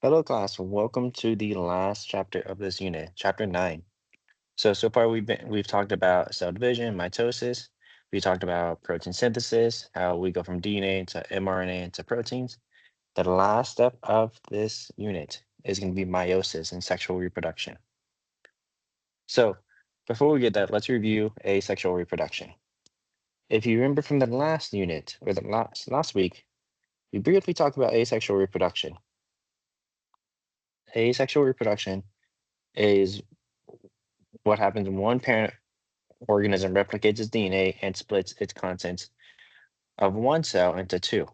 Hello, class. Welcome to the last chapter of this unit, chapter 9. So far we've talked about cell division, mitosis. We talked about protein synthesis, how we go from DNA to mRNA into proteins. The last step of this unit is going to be meiosis and sexual reproduction. So before we get that, let's review asexual reproduction. If you remember from the last unit or the last week, we briefly talked about asexual reproduction. Asexual reproduction is what happens when one parent organism replicates its DNA and splits its contents of one cell into two.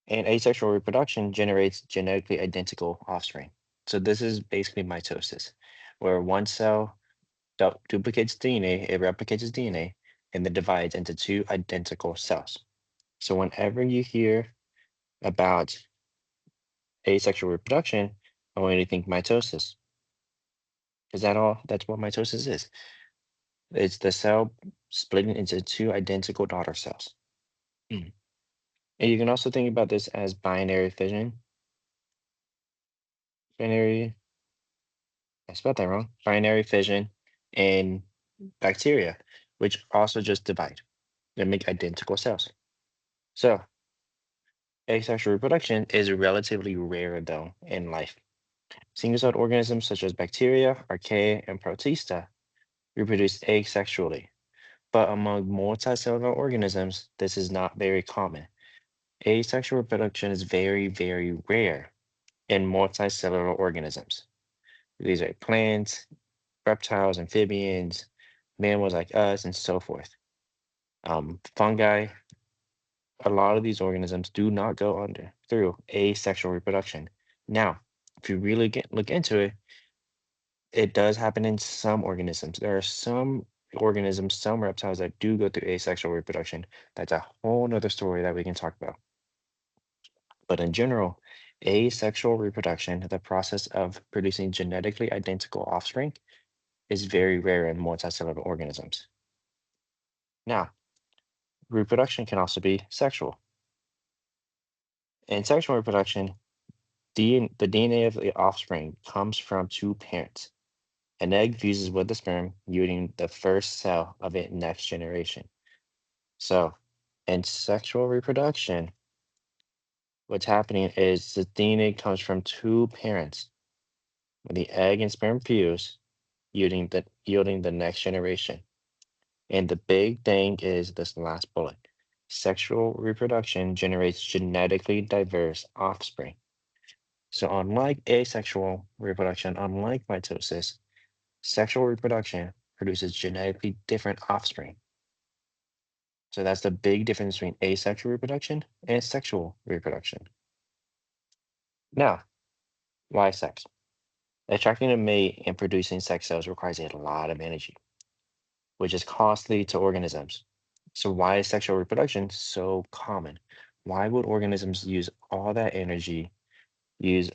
And asexual reproduction generates genetically identical offspring. So this is basically mitosis, where one cell duplicates DNA, it replicates its DNA, and then divides into two identical cells. So whenever you hear about asexual reproduction, I want you to think mitosis. Is that all? That's what mitosis is. It's the cell splitting into two identical daughter cells. Mm. And you can also think about this as binary fission. Binary, I spelled that wrong. Binary fission in bacteria, which also just divide. They make identical cells. So asexual reproduction is relatively rare though in life. Single-celled organisms such as bacteria, archaea, and protista reproduce asexually. But among multicellular organisms, this is not very common. Asexual reproduction is very, very rare in multicellular organisms. These are plants, reptiles, amphibians, mammals like us, and so forth. Fungi, a lot of these organisms do not go under through asexual reproduction. Now, if you really look into it, it does happen in some organisms. There are some organisms, some reptiles that do go through asexual reproduction. That's a whole nother story that we can talk about. But in general, asexual reproduction, the process of producing genetically identical offspring, is very rare in multicellular organisms. Now, reproduction can also be sexual. In sexual reproduction, the DNA of the offspring comes from two parents. An egg fuses with the sperm, yielding the first cell of its next generation. So, in sexual reproduction, what's happening is the DNA comes from two parents. When the egg and sperm fuse, yielding the next generation. And the big thing is this last bullet. Sexual reproduction generates genetically diverse offspring. So unlike asexual reproduction, unlike mitosis, sexual reproduction produces genetically different offspring. So that's the big difference between asexual reproduction and sexual reproduction. Now, why sex? Attracting a mate and producing sex cells requires a lot of energy, which is costly to organisms. So why is sexual reproduction so common? Why would organisms use all that energy, use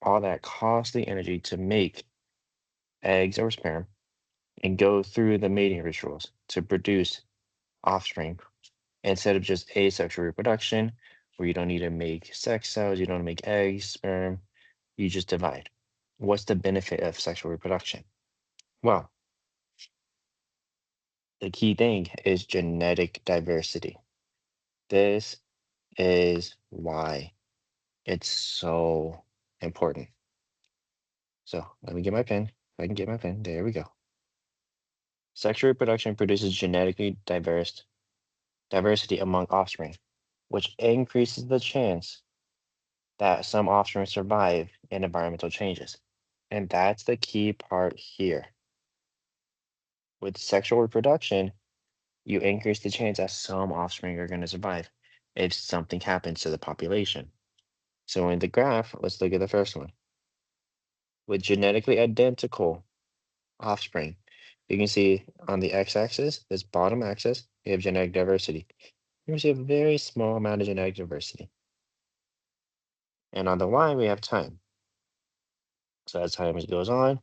all that costly energy to make eggs or sperm and go through the mating rituals to produce offspring instead of just asexual reproduction, where you don't need to make sex cells, you don't make eggs, sperm, you just divide. What's the benefit of sexual reproduction? Well, the key thing is genetic diversity. This is why it's so important. So let me get my pen. If I can get my pen. There we go. Sexual reproduction produces genetically diverse diversity among offspring, which increases the chance that some offspring survive in environmental changes. And that's the key part here. With sexual reproduction, you increase the chance that some offspring are going to survive if something happens to the population. So in the graph, let's look at the first one. With genetically identical offspring, you can see on the x-axis, this bottom axis, we have genetic diversity. You can see a very small amount of genetic diversity. And on the y, we have time. So as time goes on,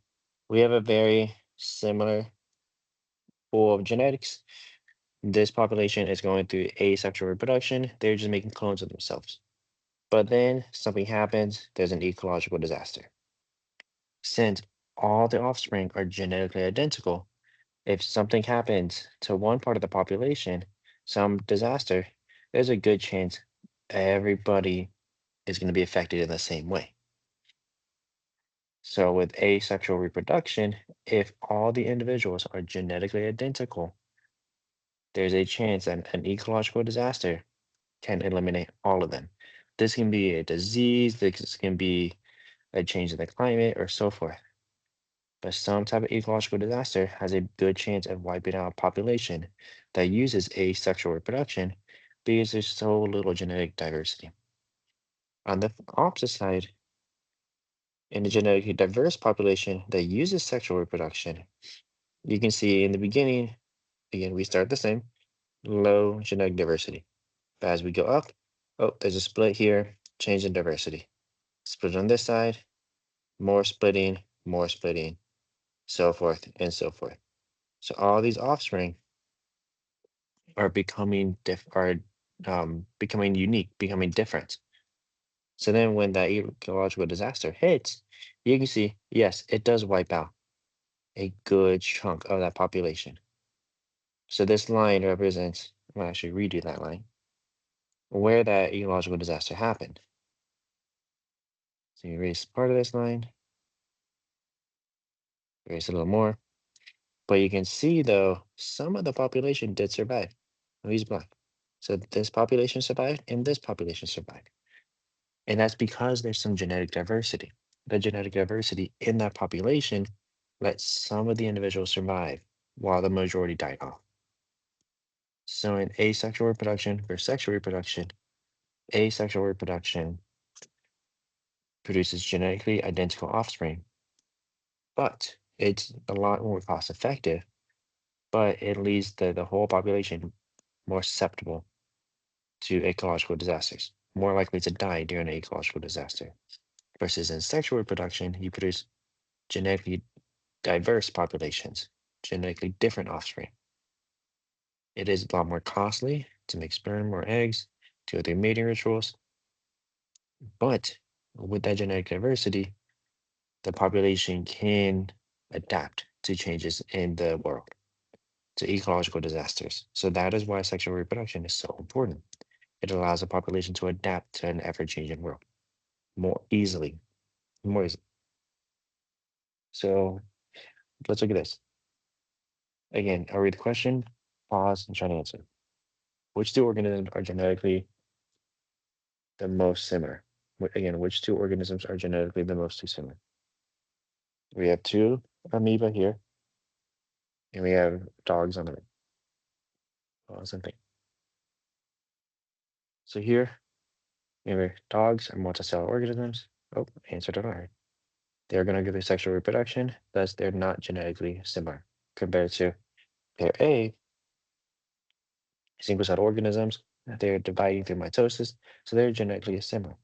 we have a very similar pool of genetics. This population is going through asexual reproduction. They're just making clones of themselves. But then something happens, there's an ecological disaster. Since all the offspring are genetically identical, if something happens to one part of the population, some disaster, there's a good chance everybody is going to be affected in the same way. So with asexual reproduction, if all the individuals are genetically identical, there's a chance that an ecological disaster can eliminate all of them. This can be a disease, this can be a change in the climate, or so forth. But some type of ecological disaster has a good chance of wiping out a population that uses asexual reproduction because there's so little genetic diversity. On the opposite side, in a genetically diverse population that uses sexual reproduction, you can see in the beginning, again, we start the same, low genetic diversity. But as we go up, oh, there's a split here, change in diversity. Split on this side, more splitting, so forth and so forth. So all these offspring are becoming unique, becoming different. So then when that ecological disaster hits, you can see, yes, it does wipe out a good chunk of that population. So this line represents, I'm gonna actually redo that line, where that ecological disaster happened. So you erase part of this line, erase a little more. But you can see though, some of the population did survive. Oh, he's black. So this population survived and this population survived. And that's because there's some genetic diversity. The genetic diversity in that population let some of the individuals survive while the majority died off. So in asexual reproduction versus sexual reproduction, asexual reproduction produces genetically identical offspring, but it's a lot more cost effective, but it leaves the whole population more susceptible to ecological disasters, more likely to die during an ecological disaster. Versus in sexual reproduction, you produce genetically diverse populations, genetically different offspring. It is a lot more costly to make sperm or eggs, to go through mating rituals, but with that genetic diversity, the population can adapt to changes in the world, to ecological disasters. So that is why sexual reproduction is so important. It allows the population to adapt to an ever-changing world more easily, more easily. So let's look at this. Again, I'll read the question, pause, and try to answer. Which two organisms are genetically the most similar? Again, which two organisms are genetically the most similar? We have two amoeba here, and we have dogs on the right. Pause and think. So here, remember, dogs are multicellular organisms. Oh, answered it already. They're going to go through sexual reproduction, thus they're not genetically similar compared to pair A, single-celled organisms. They're dividing through mitosis, so they're genetically similar.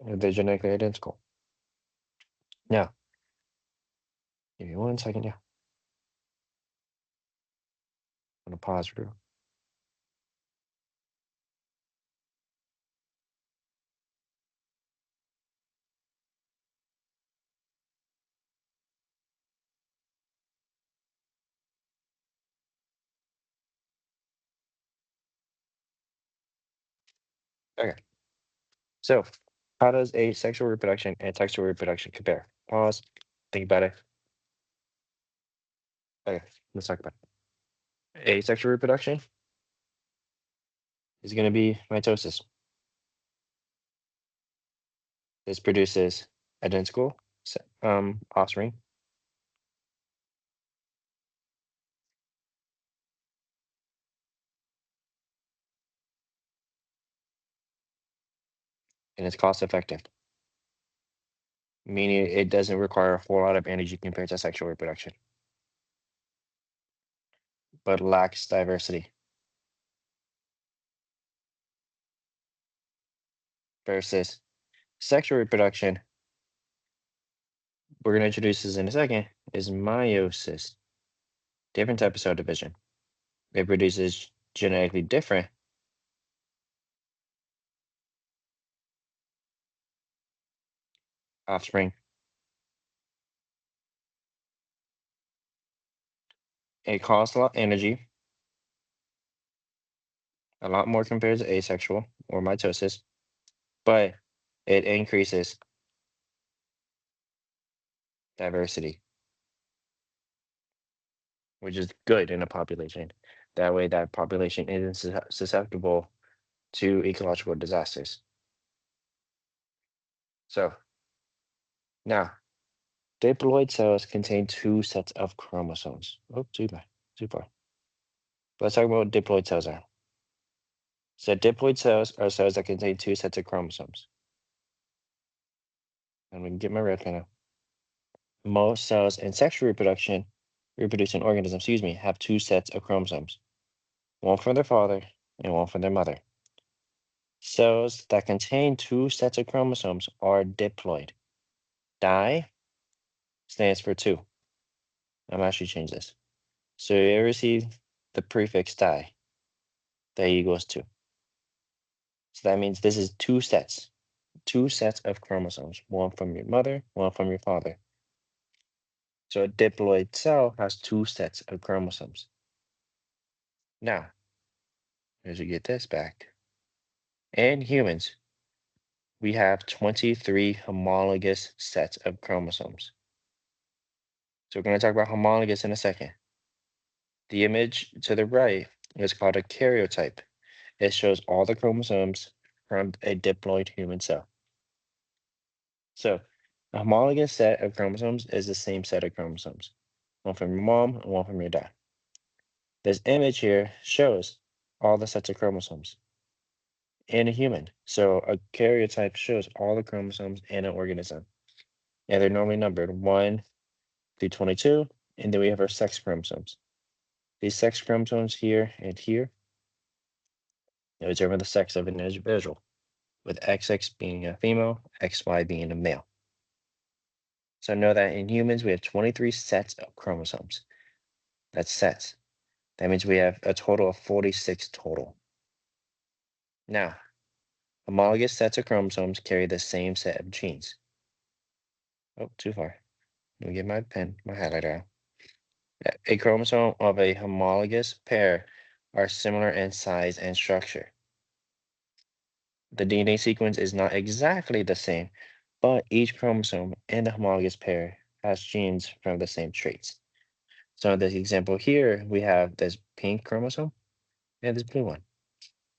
They're genetically identical. Now, give me 1 second. Yeah, I'm gonna pause for. Okay. So, how does asexual reproduction and sexual reproduction compare? Pause. Think about it. Okay, let's talk about it. Asexual reproduction is going to be mitosis. This produces identical offspring, and it's cost effective, meaning it doesn't require a whole lot of energy compared to sexual reproduction, but lacks diversity. Versus sexual reproduction, we're going to introduce this in a second, is meiosis, different type of cell division. It produces genetically different offspring. It costs a lot of energy, a lot more compared to asexual or mitosis, but it increases diversity, which is good in a population. That way, that population isn't susceptible to ecological disasters. So now, diploid cells contain two sets of chromosomes. Oh, too far. Let's talk about what diploid cells are. So diploid cells are cells that contain two sets of chromosomes. And we can get my red pen out. Most cells in sexual reproducing organisms, have two sets of chromosomes, one from their father and one from their mother. Cells that contain two sets of chromosomes are diploid. Di stands for two. I'm actually change this. So you ever see the prefix di? That equals two. So that means this is two sets of chromosomes, one from your mother, one from your father. So a diploid cell has two sets of chromosomes. Now, as we get this back, in humans, we have 23 homologous sets of chromosomes. So we're going to talk about homologous in a second. The image to the right is called a karyotype. It shows all the chromosomes from a diploid human cell. So a homologous set of chromosomes is the same set of chromosomes, one from your mom and one from your dad. This image here shows all the sets of chromosomes in a human. So a karyotype shows all the chromosomes in an organism. And they're normally numbered 1 through 22. And then we have our sex chromosomes. These sex chromosomes here and here, they determine the sex of an individual, with XX being a female, XY being a male. So know that in humans, we have 23 sets of chromosomes. That's sets. That means we have a total of 46 total. Now, homologous sets of chromosomes carry the same set of genes. Oh, too far. Let me get my pen, my highlighter out. A chromosome of a homologous pair are similar in size and structure. The DNA sequence is not exactly the same, but each chromosome in the homologous pair has genes from the same traits. So in this example here, we have this pink chromosome and this blue one.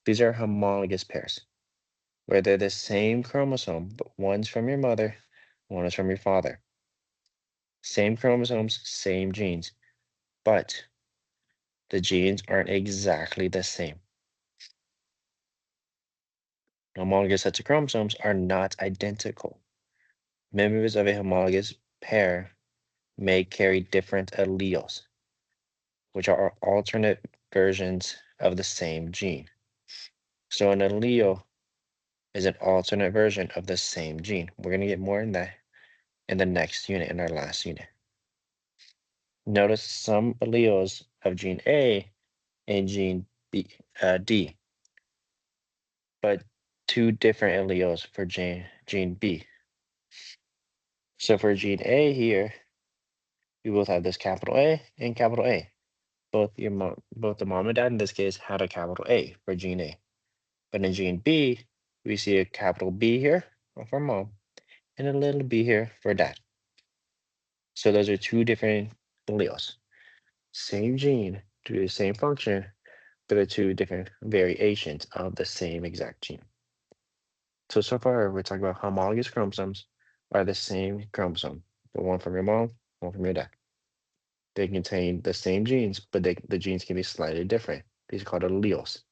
These are homologous pairs, where they're the same chromosome, but one's from your mother, one is from your father. Same chromosomes, same genes, but the genes aren't exactly the same. Homologous sets of chromosomes are not identical. Members of a homologous pair may carry different alleles, which are alternate versions of the same gene. So an allele is an alternate version of the same gene. We're going to get more in that in the next unit, in our last unit. Notice some alleles of gene A and gene D, but two different alleles for gene B. So for gene A here, we both have this capital A and capital A. Both the mom and dad in this case had a capital A for gene A. But in gene B, we see a capital B here for mom and a little b here for dad. So those are two different alleles. Same gene, do the same function, but they're two different variations of the same exact gene. So far, we're talking about homologous chromosomes are the same chromosome, but one from your mom, one from your dad. They contain the same genes, but the genes can be slightly different. These are called alleles.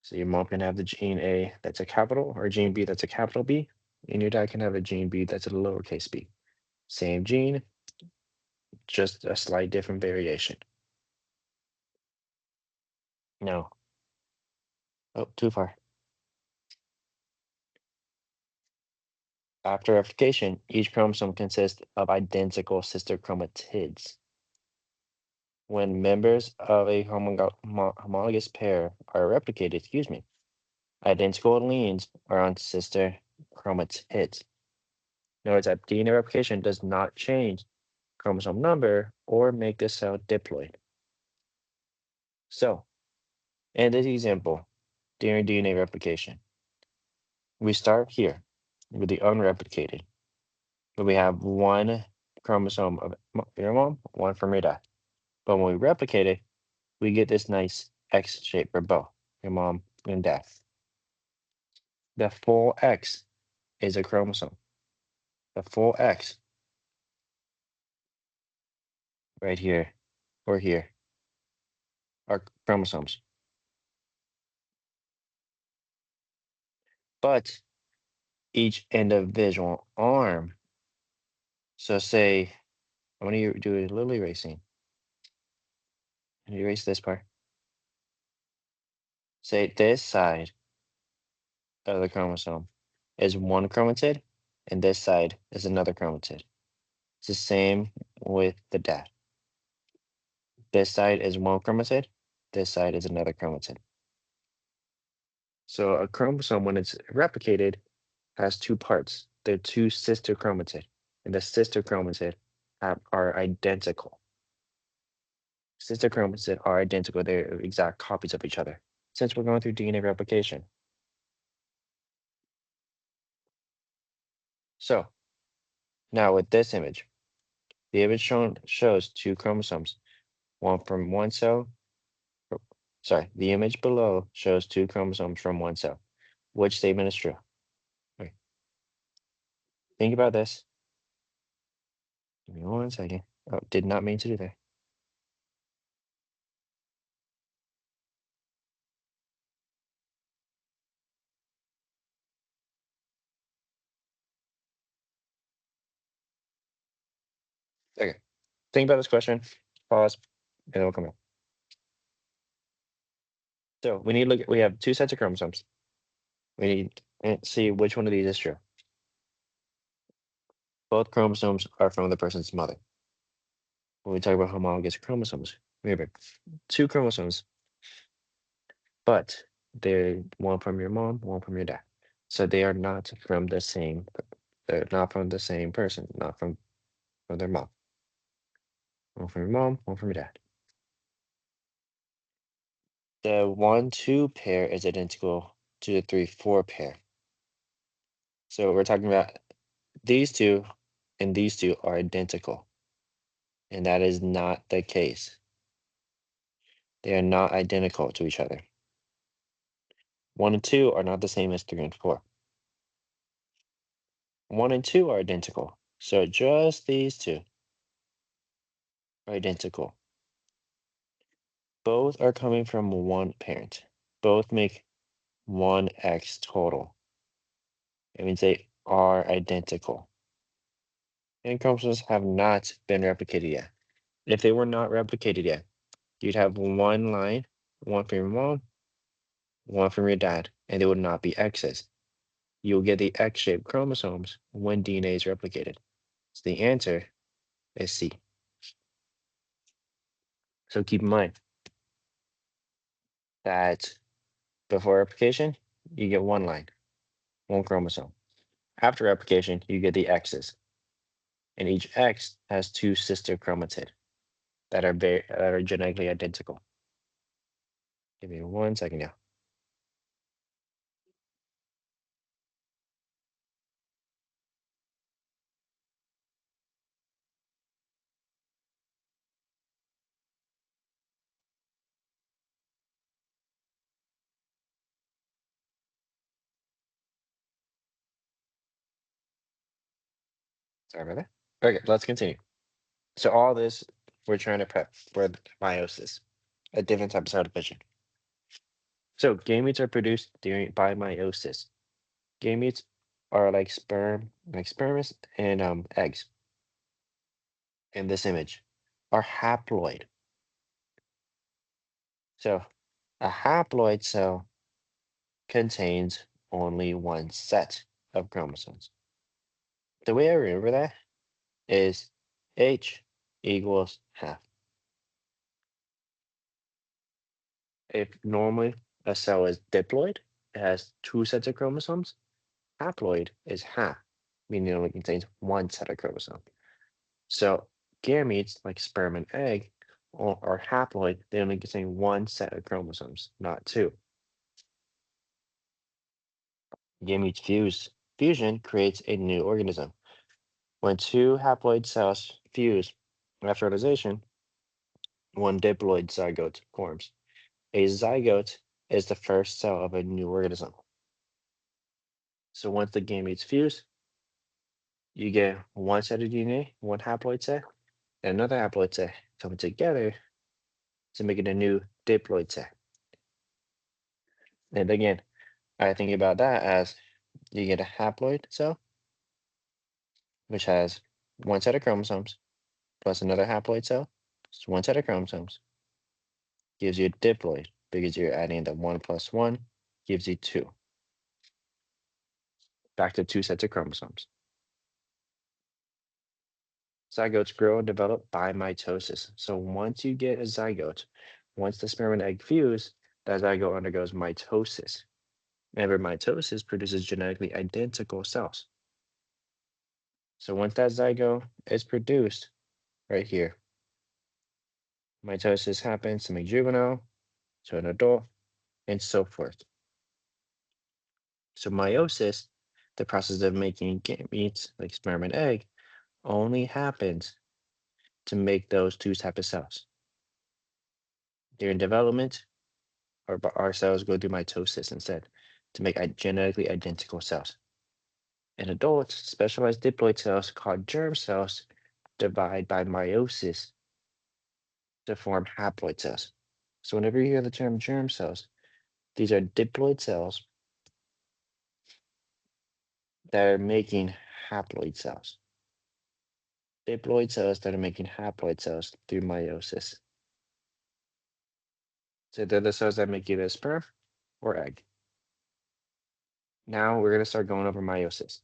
So your mom can have the gene A that's a capital, or gene B that's a capital B, and your dad can have a gene B that's a lowercase b. Same gene, just a slight different variation. No. Oh, too far. After replication, each chromosome consists of identical sister chromatids. When members of a homologous pair are replicated, identical alleles are on sister chromatids. Notice that DNA replication does not change chromosome number or make the cell diploid. So, in this example, during DNA replication, we start here with the unreplicated, where we have one chromosome of your mom, one from your dad. But when we replicate it, we get this nice X shape for both your mom and dad. The full X is a chromosome. The full X right here or here are chromosomes. But each individual arm, so say, I want to do a little erasing. Erase this part. Say this side of the chromosome is one chromatid, and this side is another chromatid. It's the same with the dad. This side is one chromatid, this side is another chromatid. So a chromosome, when it's replicated, has two parts. They're two sister chromatid, and the sister chromatid are identical. Sister chromatid are identical. They're exact copies of each other. Since we're going through DNA replication. So now with this image, the image shown shows two chromosomes, one from one cell. Sorry, the image below shows two chromosomes from one cell. Which statement is true? Okay, think about this. Give me 1 second. Oh, did not mean to do that. Okay, think about this question. Pause, and it'll come out. So we need to look at, we have two sets of chromosomes. We need to see which one of these is true. Both chromosomes are from the person's mother. When we talk about homologous chromosomes, remember, two chromosomes, but they're one from your mom, one from your dad. So they are not from the same, they're not from the same person, not from their mom. One from your mom, one from your dad. The 1-2 pair is identical to the 3-4 pair. So we're talking about these two and these two are identical. And that is not the case. They are not identical to each other. 1 and 2 are not the same as 3 and 4. 1 and 2 are identical. So just these two are identical. Both are coming from one parent. Both make 1x total. It means they are identical. And chromosomes have not been replicated yet. If they were not replicated yet, you'd have one line, one from your mom, one from your dad, and they would not be X's. You'll get the X-shaped chromosomes when DNA is replicated. So the answer is C. So keep in mind that before replication, you get one line, one chromosome. After replication, you get the X's. And each X has two sister chromatid that are genetically identical. Give me 1 second now. Sorry about that. Okay, let's continue. So all this, we're trying to prep for meiosis, a different type of cell division. So gametes are produced by meiosis. Gametes are like sperms and eggs in this image are haploid. So a haploid cell contains only one set of chromosomes. The way I remember that is H equals half. If normally a cell is diploid, it has two sets of chromosomes. Haploid is half, meaning it only contains one set of chromosomes. So gametes, like sperm and egg, are haploid. They only contain one set of chromosomes, not two. Gametes fusion creates a new organism. When two haploid cells fuse after fertilization, one diploid zygote forms. A zygote is the first cell of a new organism. So once the gametes fuse, you get one set of DNA, one haploid set, and another haploid set coming together to make it a new diploid set. And again, I think about that as you get a haploid cell, which has one set of chromosomes, plus another haploid cell, it's one set of chromosomes, gives you a diploid because you're adding the 1 plus 1 gives you 2. Back to two sets of chromosomes. Zygotes grow and develop by mitosis. So once you get a zygote, once the sperm and egg fuse, that zygote undergoes mitosis. Remember, mitosis produces genetically identical cells. So once that zygote is produced, right here, mitosis happens to make juvenile, to an adult, and so forth. So meiosis, the process of making gametes like sperm and egg, only happens to make those two type of cells. During development, our cells go through mitosis instead to make genetically identical cells. In adults, specialized diploid cells called germ cells divide by meiosis to form haploid cells. So whenever you hear the term germ cells, these are diploid cells that are making haploid cells. Diploid cells that are making haploid cells through meiosis. So they're the cells that make either sperm or egg. Now we're going to start going over meiosis.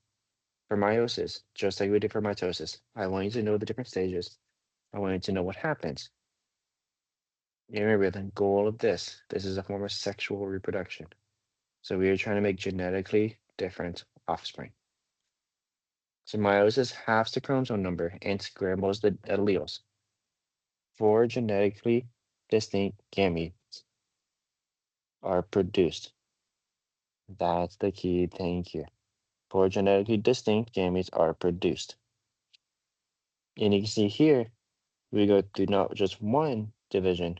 For meiosis, just like we did for mitosis, I want you to know the different stages. I want you to know what happens. You remember the goal of this is a form of sexual reproduction. So we are trying to make genetically different offspring. So meiosis halves the chromosome number and scrambles the alleles. Four genetically distinct gametes are produced. That's the key thing here. Four genetically distinct gametes are produced. And you can see here, we go through not just one division,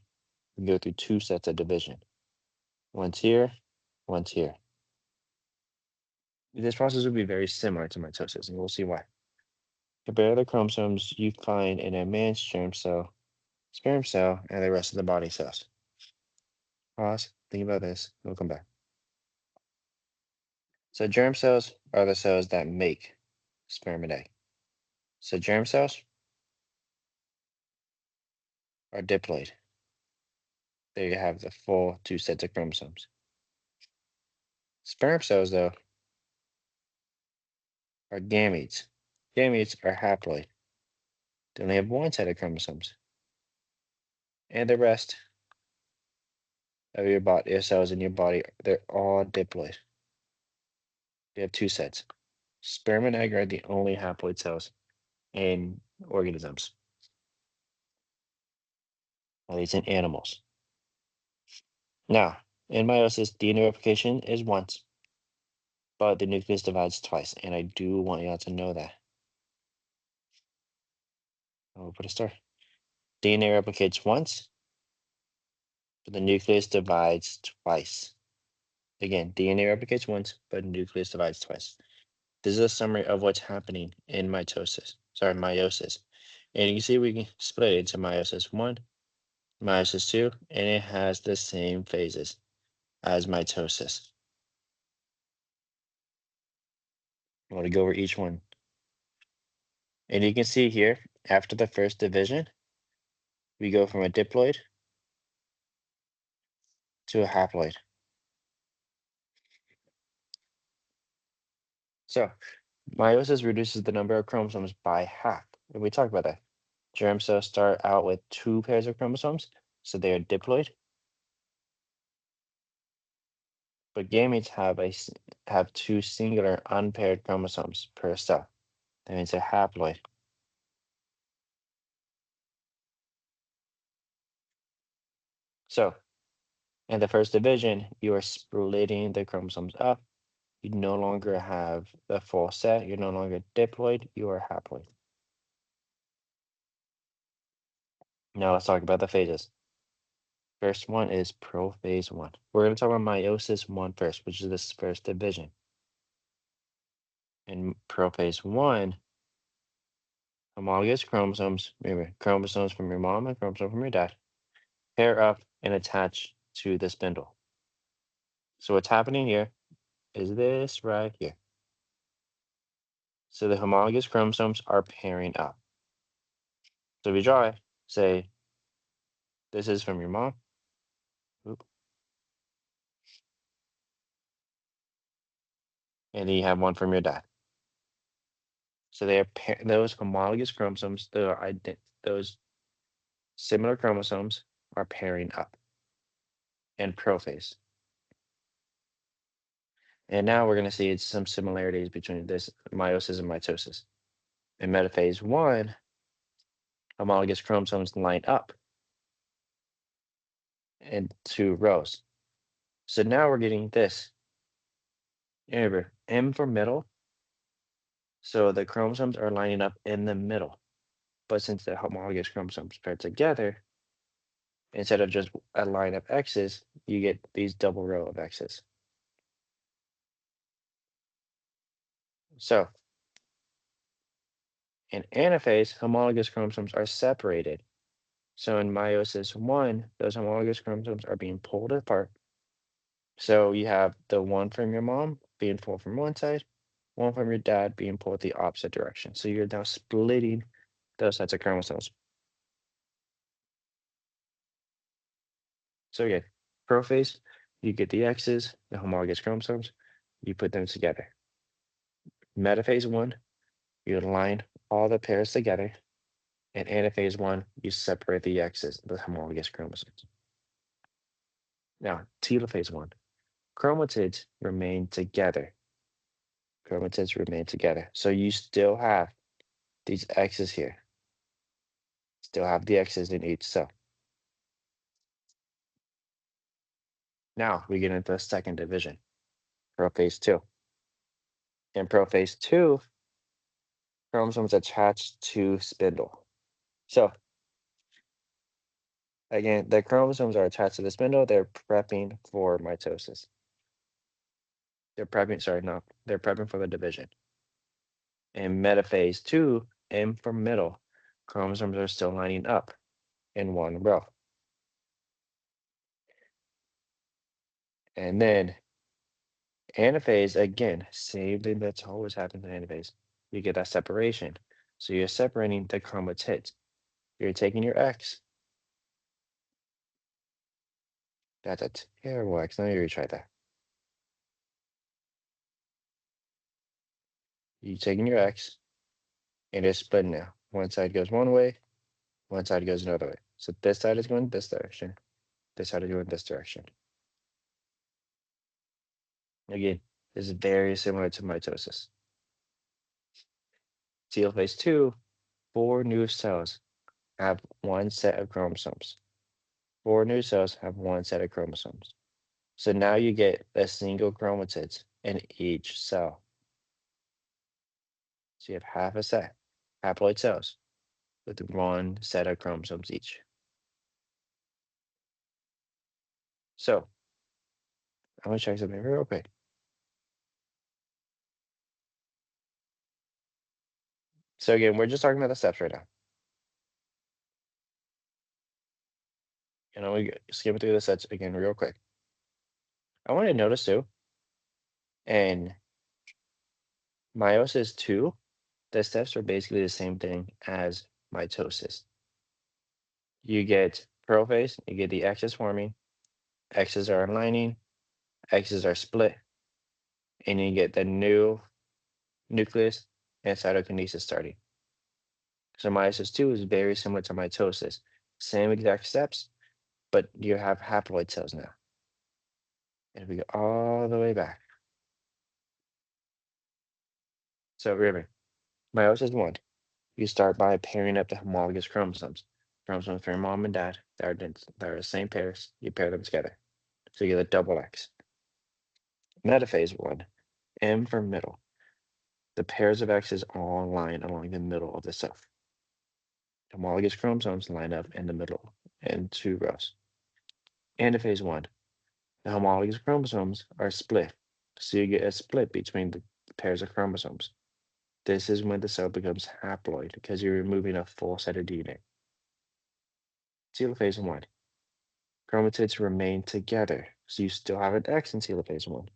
we go through two sets of division. One's here, one's here. This process would be very similar to mitosis, and we'll see why. Compare the chromosomes you find in a man's germ cell, sperm cell, and the rest of the body cells. Pause, think about this, we'll come back. So germ cells are the cells that make sperm and egg. So germ cells are diploid. There you have the full two sets of chromosomes. Sperm cells, though, are gametes. Gametes are haploid. They only have one set of chromosomes. And the rest of your body, your cells in your body, they're all diploid. You have two sets. Sperm and egg are the only haploid cells in organisms, at least in animals. Now, in meiosis, DNA replication is once, but the nucleus divides twice, and I do want y'all to know that. I'll put a star. DNA replicates once, but the nucleus divides twice. Again, DNA replicates once, but nucleus divides twice. This is a summary of what's happening in meiosis. And you can see we can split it into meiosis 1, meiosis 2, and it has the same phases as mitosis. I want to go over each one. And you can see here, after the first division, we go from a diploid to a haploid. So meiosis reduces the number of chromosomes by half. And we talked about that. Germ cells start out with two pairs of chromosomes, so they are diploid. But gametes have two singular unpaired chromosomes per cell. That means a haploid. So in the first division, you are splitting the chromosomes up. You no longer have the full set. You're no longer diploid. You are haploid. Now let's talk about the phases. First one is prophase one. We're going to talk about meiosis one first, which is this first division. In prophase one, homologous chromosomes, remember, chromosomes from your mom and chromosomes from your dad, pair up and attach to the spindle. So what's happening here is this right here. So the homologous chromosomes are pairing up. So if we draw it, say this is from your mom, oop, and then you have one from your dad. So they are those homologous chromosomes, those similar chromosomes are pairing up in prophase. And now we're going to see some similarities between this meiosis and mitosis. In metaphase one, homologous chromosomes line up in two rows. So now we're getting this. Remember, M for middle. So the chromosomes are lining up in the middle. But since the homologous chromosomes pair together, instead of just a line of X's, you get these double row of X's. So in anaphase, homologous chromosomes are separated. So in meiosis one, those homologous chromosomes are being pulled apart. So you have the one from your mom being pulled from one side, one from your dad being pulled the opposite direction. So you're now splitting those sets of chromosomes. So again, prophase, you get the X's, the homologous chromosomes, you put them together. Metaphase one, you align all the pairs together. In anaphase one, you separate the X's, the homologous chromosomes. Now, telophase one, chromatids remain together. Chromatids remain together. So you still have these X's here. Still have the X's in each cell. Now we get into the second division, prophase two. In prophase two, chromosomes attached to spindle. So again, the chromosomes are attached to the spindle. They're prepping for mitosis. They're prepping, sorry, no, they're prepping for the division. In metaphase two, M for middle, chromosomes are still lining up in one row. And then anaphase, again, same thing that's always happens in anaphase. You get that separation. So you're separating the chromatids. You're taking your X. That's a terrible X. Let me retry that. You're taking your X and it's splitting now. One side goes one way, one side goes another way. So this side is going this direction. This side is going this direction. Again, this is very similar to mitosis. Telophase 2, 4 new cells have one set of chromosomes. 4 new cells have one set of chromosomes. So now you get a single chromatids in each cell. So you have half a set, haploid cells, with one set of chromosomes each. So I'm gonna check something real quick. So again, we're just talking about the steps right now. We skim through the sets again real quick. I want to notice too, in meiosis 2, the steps are basically the same thing as mitosis. You get prophase, you get the X's forming, X's are aligning, X's are split, and you get the new nucleus and cytokinesis starting. So meiosis 2 is very similar to mitosis. Same exact steps, but you have haploid cells now. And we go all the way back. So remember, Meiosis one. You start by pairing up the homologous chromosomes. Chromosomes from your mom and dad that are the same pairs. You pair them together. So you get a double X. Metaphase one. M for middle. The pairs of X's all line along the middle of the cell. Homologous chromosomes line up in the middle in two rows. Anaphase one. The homologous chromosomes are split. So you get a split between the pairs of chromosomes. This is when the cell becomes haploid because you're removing a full set of DNA. Telophase 1. Chromatids remain together, so you still have an X in telophase 1.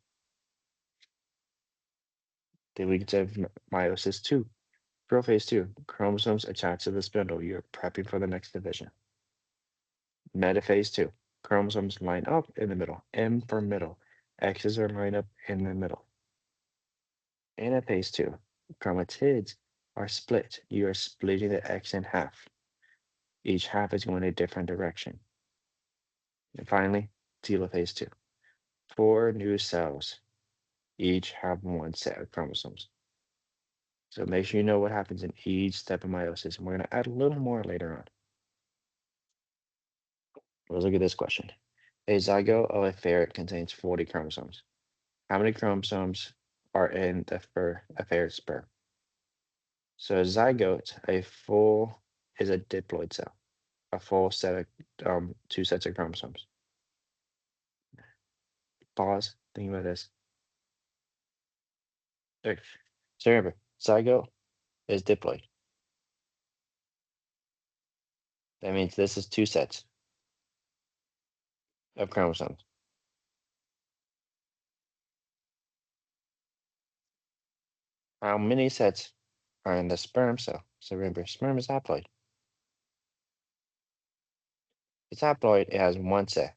Then we get to meiosis 2. Prophase 2. Chromosomes attached to the spindle. You're prepping for the next division. Metaphase 2. Chromosomes line up in the middle. M for middle. X's are lined up in the middle. Anaphase 2. Chromatids are split. You are splitting the X in half. Each half is going a different direction. And finally, telophase 2. 4 new cells each have one set of chromosomes. So make sure you know what happens in each step of meiosis. And we're going to add a little more later on. Let's look at this question. A zygote of a ferret contains 40 chromosomes. How many chromosomes are in a ferret sperm? So a zygote, is a diploid cell, a full set of two sets of chromosomes. Pause, think about this. Okay. So remember, zygote is diploid. That means this is two sets of chromosomes. How many sets are in the sperm cell? So remember, sperm is haploid. It's haploid, it has one set.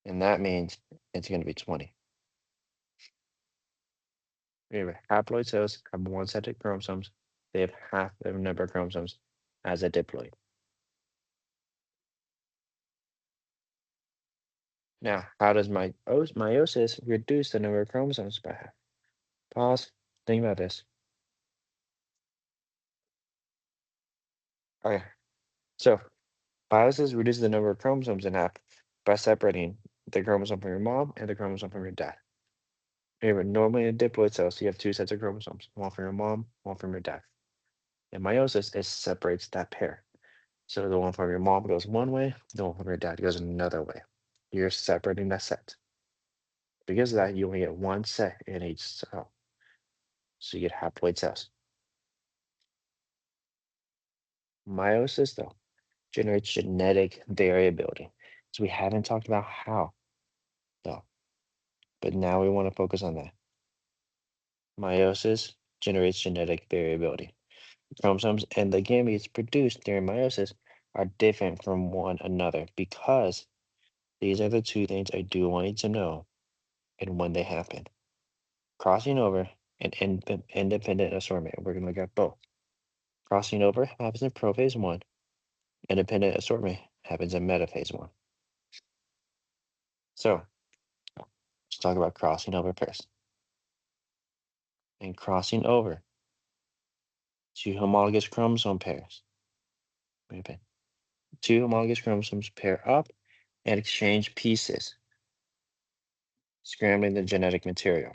And that means it's going to be 20. Remember, haploid cells have one set of chromosomes. They have half the number of chromosomes as a diploid. Now, how does meiosis reduce the number of chromosomes by half? Pause. Think about this. Okay. So, meiosis reduces the number of chromosomes in half by separating the chromosome from your mom and the chromosome from your dad. Remember, normally in diploid cells, you have two sets of chromosomes, one from your mom, one from your dad. In meiosis, it separates that pair. So the one from your mom goes one way, the one from your dad goes another way. You're separating that set. Because of that, you only get one set in each cell. So you get haploid cells. Meiosis, though, generates genetic variability. So we haven't talked about how, though. But now we want to focus on that. Meiosis generates genetic variability. Chromosomes and the gametes produced during meiosis are different from one another because these are the two things I do want you to know and when they happen. Crossing over and independent assortment. We're going to look at both. Crossing over happens in prophase 1. Independent assortment happens in metaphase 1. So let's talk about crossing over first. And crossing over two homologous chromosome pairs. Two homologous chromosomes pair up and exchange pieces, scrambling the genetic material.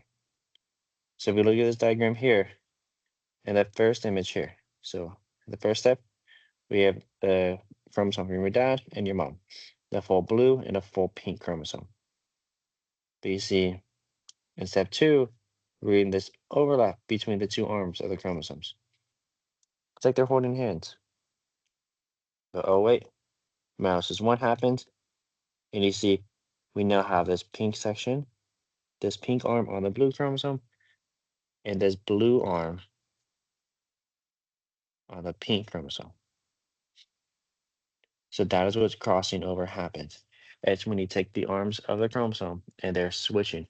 So if we look at this diagram here, and that first image here. So the first step, we have the chromosome from your dad and your mom, the full blue and a full pink chromosome. But you see, in step 2, we're in this overlap between the two arms of the chromosomes. It's like they're holding hands. But oh wait, meiosis 1 happens, and you see, we now have this pink section, this pink arm on the blue chromosome, and this blue arm on the pink chromosome. So that is what's crossing over happens. It's when you take the arms of the chromosome and they're switching.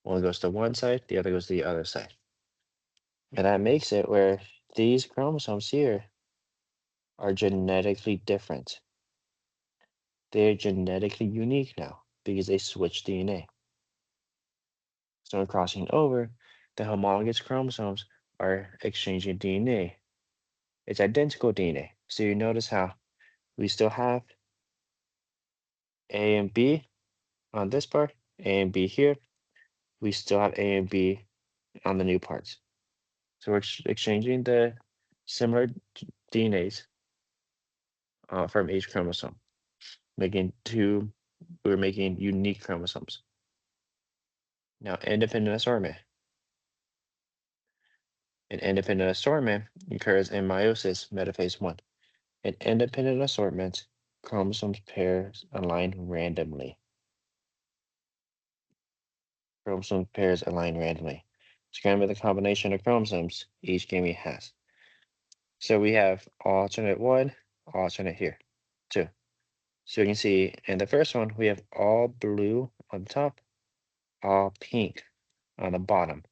One goes to one side, the other goes to the other side. And that makes it where these chromosomes here are genetically different. They're genetically unique now because they switch DNA. So in crossing over, The homologous chromosomes are exchanging DNA. It's identical DNA. So you notice how we still have A and B on this part, A and B here. We still have A and B on the new parts. So we're exchanging the similar DNAs from each chromosome, making we're making unique chromosomes. Now, independent assortment. An independent assortment occurs in meiosis metaphase 1. In independent assortment, chromosomes pairs align randomly. Chromosome pairs align randomly. Describe the combination of chromosomes each gamete has. So we have alternate 1, alternate here, 2. So you can see in the first one, we have all blue on the top, all pink on the bottom.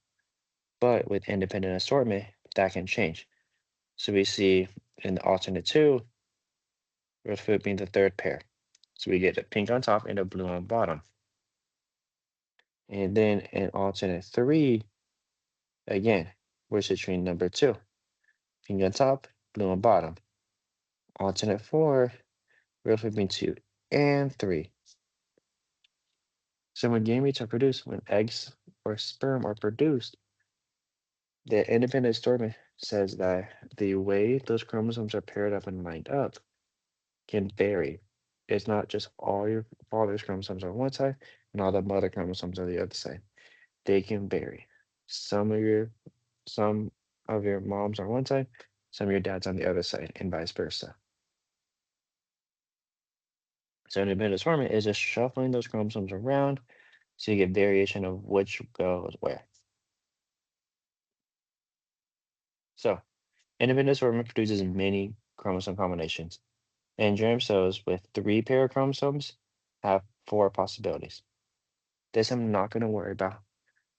But with independent assortment, that can change. So we see in the alternate 2, we're flipping the third pair. So we get a pink on top and a blue on bottom. And then in alternate 3, again, we're switching number 2. Pink on top, blue on bottom. Alternate 4, we're flipping 2 and 3. So when gametes are produced, when eggs or sperm are produced, the independent assortment says that the way those chromosomes are paired up and lined up can vary. It's not just all your father's chromosomes on one side and all the mother chromosomes on the other side. They can vary. Some of your some of your moms on one side, some of your dads on the other side, and vice versa. So independent assortment is just shuffling those chromosomes around so you get variation of which goes where. So independent assortment produces many chromosome combinations. And germ cells with 3 pair of chromosomes have 4 possibilities. This I'm not going to worry about.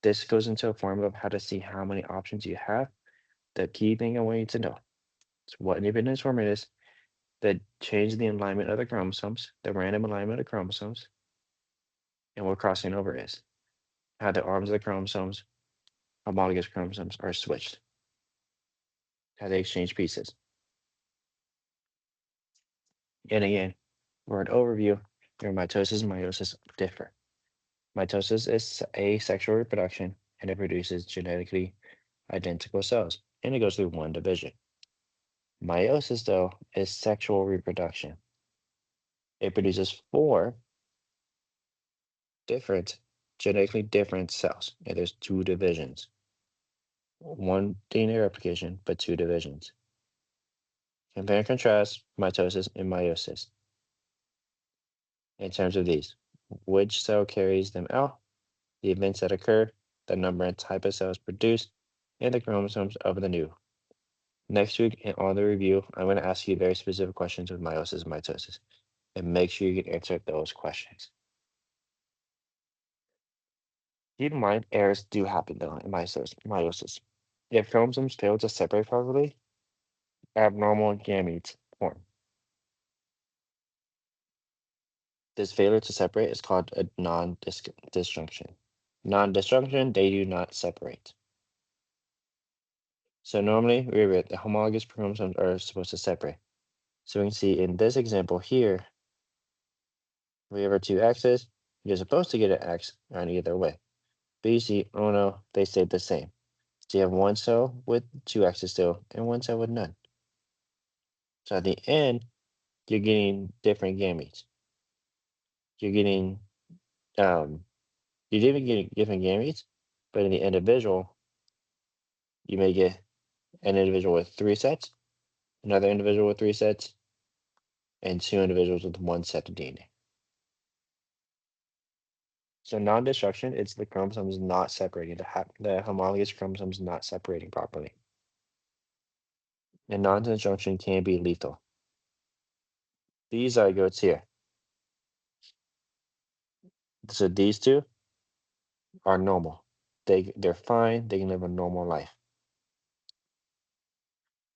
This goes into a formula of how to see how many options you have. The key thing I want you to know is what independent assortment is, that change the alignment of the chromosomes, the random alignment of chromosomes, and what crossing over is. How the arms of the chromosomes, homologous chromosomes, are switched. How they exchange pieces. And again, for an overview, your mitosis and meiosis differ. Mitosis is asexual reproduction, and it produces genetically identical cells, and it goes through one division. Meiosis, though, is sexual reproduction. It produces 4 genetically different cells, and there's 2 divisions. One DNA replication, but 2 divisions. Compare and contrast mitosis and meiosis in terms of these. Which cell carries them out, the events that occur, the number and type of cells produced, and the chromosomes of the new. Next week and on the review, I'm going to ask you very specific questions with meiosis and mitosis, and make sure you can answer those questions. Keep in mind, errors do happen though in meiosis. If chromosomes fail to separate properly, abnormal gametes form. This failure to separate is called a non-disjunction. Non-disjunction, they do not separate. So normally, remember, the homologous chromosomes are supposed to separate. So we can see in this example here, we have our 2 X's. You're supposed to get an X on either way. But you see, oh no, they stayed the same. So you have one cell with 2 X's still, and one cell with none. So at the end, you're getting different gametes. You're getting, you didn't get different gametes, but in the individual, you may get an individual with 3 sets, another individual with 3 sets, and 2 individuals with 1 set of DNA. So non-destruction, it's the chromosomes not separating, the homologous chromosomes not separating properly. And non-disjunction can be lethal. These zygotes here. So these two are normal. They're fine. They can live a normal life.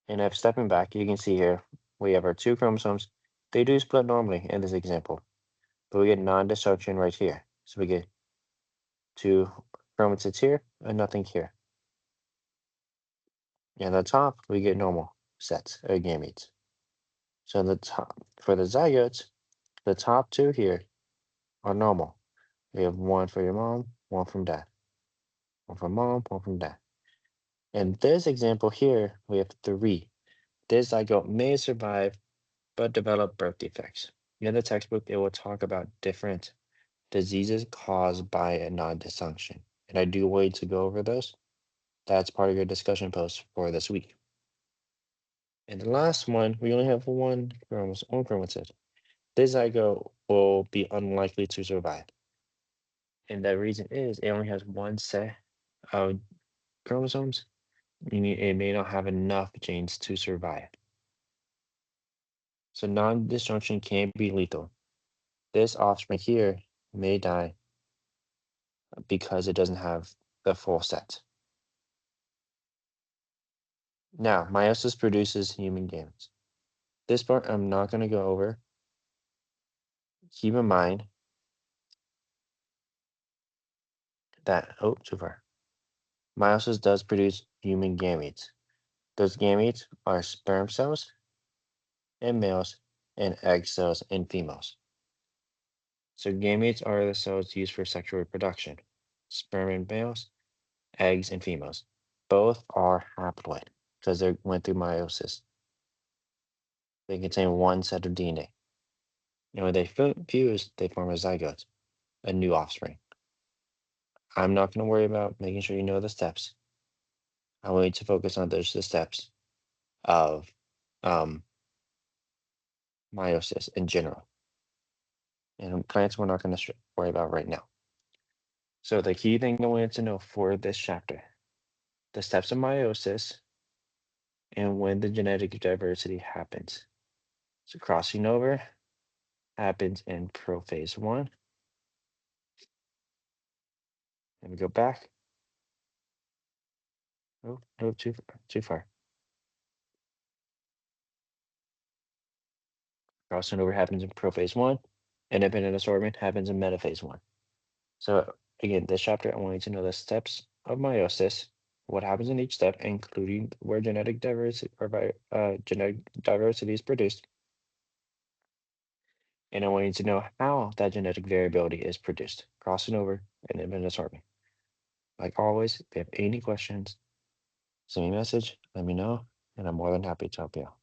And if stepping back, you can see here we have our 2 chromosomes. They do split normally in this example, but we get non-destruction right here. So we get 2 chromatids here and nothing here. And the top, we get normal sets of gametes. So the top for the zygotes, the top two here are normal. We have one for your mom, one from dad. One from mom, one from dad. In this example here, we have three. This zygote may survive but develop birth defects. In the textbook, it will talk about different diseases caused by a non-dysfunction. And I do want you to go over those. That's part of your discussion post for this week. And the last one, we only have one chromosome. This zygote will be unlikely to survive. And the reason is it only has one set of chromosomes, meaning it may not have enough genes to survive. So non-disjunction can be lethal. This offspring here may die because it doesn't have the full set. Now, meiosis produces human gametes. This part I'm not going to go over. Keep in mind that, oh, too far. Meiosis does produce human gametes. Those gametes are sperm cells in males and egg cells in females. So gametes are the cells used for sexual reproduction. Sperm in males, eggs in females. Both are haploid because they went through meiosis. They contain one set of DNA. And when they fuse, they form a zygote, a new offspring. I'm not going to worry about making sure you know the steps. I want you to focus on those the steps of um, meiosis in general. And plants we're not going to worry about right now. So the key thing I wanted to know for this chapter, the steps of meiosis and when the genetic diversity happens. So crossing over happens in prophase 1. And we go back. Oh, no, too far. Crossing over happens in prophase 1. Independent assortment happens in metaphase 1. So again, this chapter, I want you to know the steps of meiosis, what happens in each step, including where genetic diversity is produced. And I want you to know how that genetic variability is produced, crossing over and independent assortment. Like always, if you have any questions, send me a message, let me know, and I'm more than happy to help you out.